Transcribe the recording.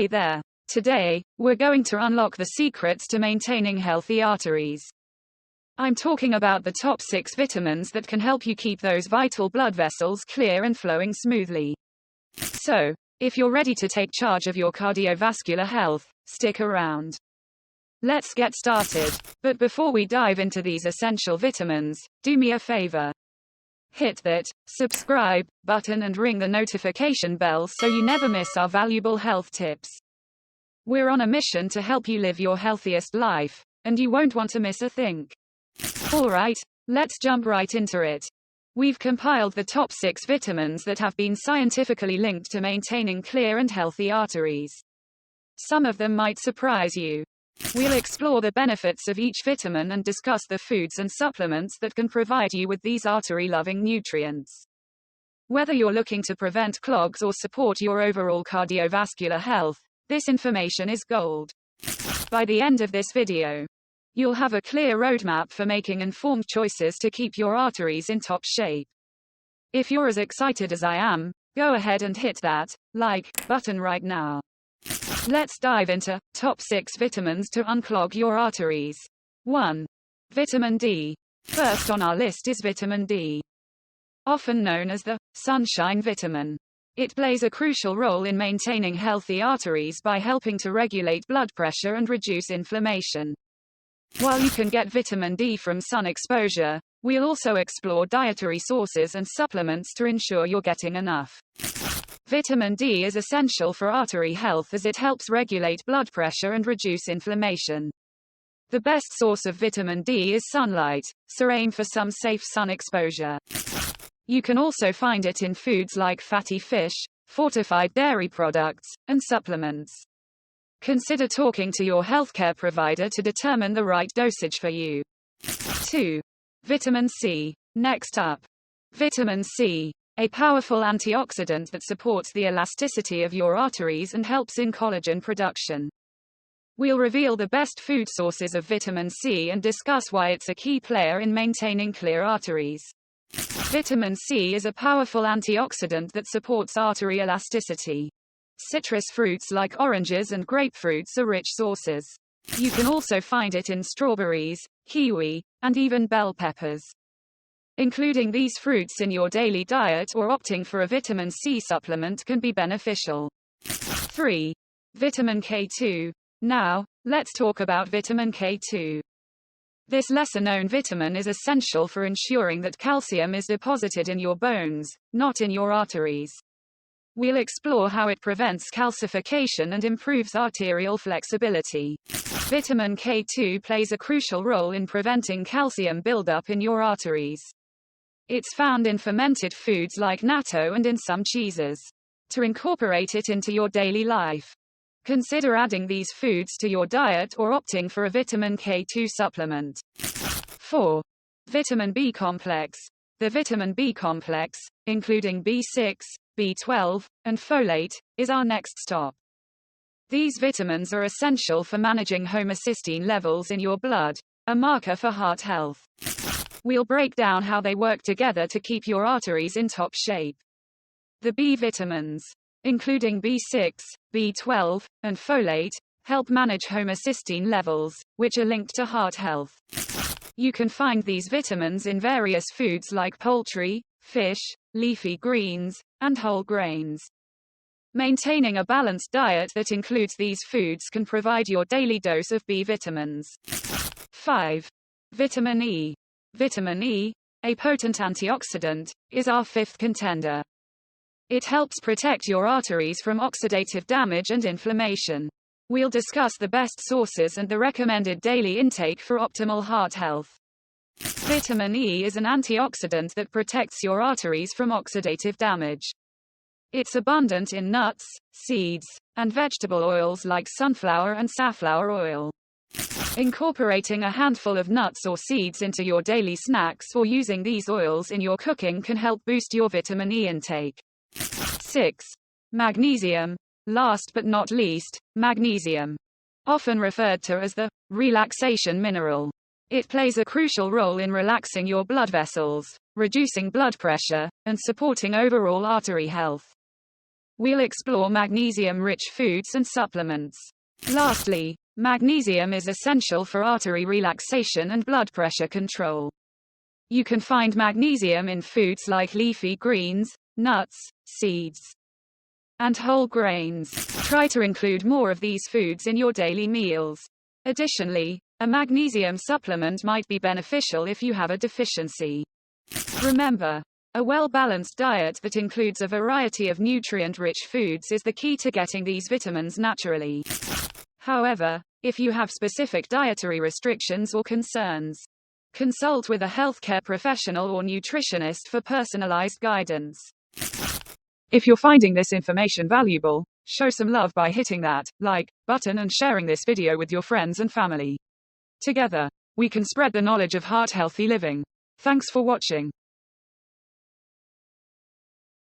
Hey there. Today, we're going to unlock the secrets to maintaining healthy arteries. I'm talking about the top 6 vitamins that can help you keep those vital blood vessels clear and flowing smoothly. So, if you're ready to take charge of your cardiovascular health, stick around. Let's get started. But before we dive into these essential vitamins, do me a favor. Hit that subscribe button and ring the notification bell so you never miss our valuable health tips. We're on a mission to help you live your healthiest life, and you won't want to miss a thing. Alright, let's jump right into it. We've compiled the top 6 vitamins that have been scientifically linked to maintaining clear and healthy arteries. Some of them might surprise you. We'll explore the benefits of each vitamin and discuss the foods and supplements that can provide you with these artery-loving nutrients. Whether you're looking to prevent clogs or support your overall cardiovascular health, this information is gold. By the end of this video, you'll have a clear roadmap for making informed choices to keep your arteries in top shape. If you're as excited as I am, go ahead and hit that like button right now. Let's dive into top 6 vitamins to unclog your arteries. 1. Vitamin D. First on our list is vitamin D. Often known as the sunshine vitamin. It plays a crucial role in maintaining healthy arteries by helping to regulate blood pressure and reduce inflammation. While you can get vitamin D from sun exposure, we'll also explore dietary sources and supplements to ensure you're getting enough. Vitamin D is essential for artery health as it helps regulate blood pressure and reduce inflammation. The best source of vitamin D is sunlight, so aim for some safe sun exposure. You can also find it in foods like fatty fish, fortified dairy products, and supplements. Consider talking to your healthcare provider to determine the right dosage for you. 2. Vitamin C. Next up. Vitamin C. A powerful antioxidant that supports the elasticity of your arteries and helps in collagen production. We'll reveal the best food sources of vitamin C and discuss why it's a key player in maintaining clear arteries. Vitamin C is a powerful antioxidant that supports artery elasticity. Citrus fruits like oranges and grapefruits are rich sources. You can also find it in strawberries, kiwi, and even bell peppers. Including these fruits in your daily diet or opting for a vitamin C supplement can be beneficial. 3. Vitamin K2. Now, let's talk about vitamin K2. This lesser-known vitamin is essential for ensuring that calcium is deposited in your bones, not in your arteries. We'll explore how it prevents calcification and improves arterial flexibility. Vitamin K2 plays a crucial role in preventing calcium buildup in your arteries. It's found in fermented foods like natto and in some cheeses. To incorporate it into your daily life, consider adding these foods to your diet or opting for a vitamin K2 supplement. 4. Vitamin B complex. The vitamin B complex, including B6, B12, and folate, is our next stop. These vitamins are essential for managing homocysteine levels in your blood, a marker for heart health. We'll break down how they work together to keep your arteries in top shape. The B vitamins, including B6, B12, and folate, help manage homocysteine levels, which are linked to heart health. You can find these vitamins in various foods like poultry, fish, leafy greens, and whole grains. Maintaining a balanced diet that includes these foods can provide your daily dose of B vitamins. 5. Vitamin E. Vitamin E, a potent antioxidant, is our 5th contender. It helps protect your arteries from oxidative damage and inflammation. We'll discuss the best sources and the recommended daily intake for optimal heart health. Vitamin E is an antioxidant that protects your arteries from oxidative damage. It's abundant in nuts, seeds, and vegetable oils like sunflower and safflower oil. Incorporating a handful of nuts or seeds into your daily snacks or using these oils in your cooking can help boost your vitamin E intake. 6. Magnesium. Last but not least, magnesium. Often referred to as the relaxation mineral. It plays a crucial role in relaxing your blood vessels, reducing blood pressure, and supporting overall artery health. We'll explore magnesium-rich foods and supplements. Lastly, magnesium is essential for artery relaxation and blood pressure control. You can find magnesium in foods like leafy greens, nuts, seeds, and whole grains. Try to include more of these foods in your daily meals. Additionally, a magnesium supplement might be beneficial if you have a deficiency. Remember, a well-balanced diet that includes a variety of nutrient-rich foods is the key to getting these vitamins naturally. However, if you have specific dietary restrictions or concerns, consult with a healthcare professional or nutritionist for personalized guidance. If you're finding this information valuable, show some love by hitting that like button and sharing this video with your friends and family. Together, we can spread the knowledge of heart-healthy living. Thanks for watching.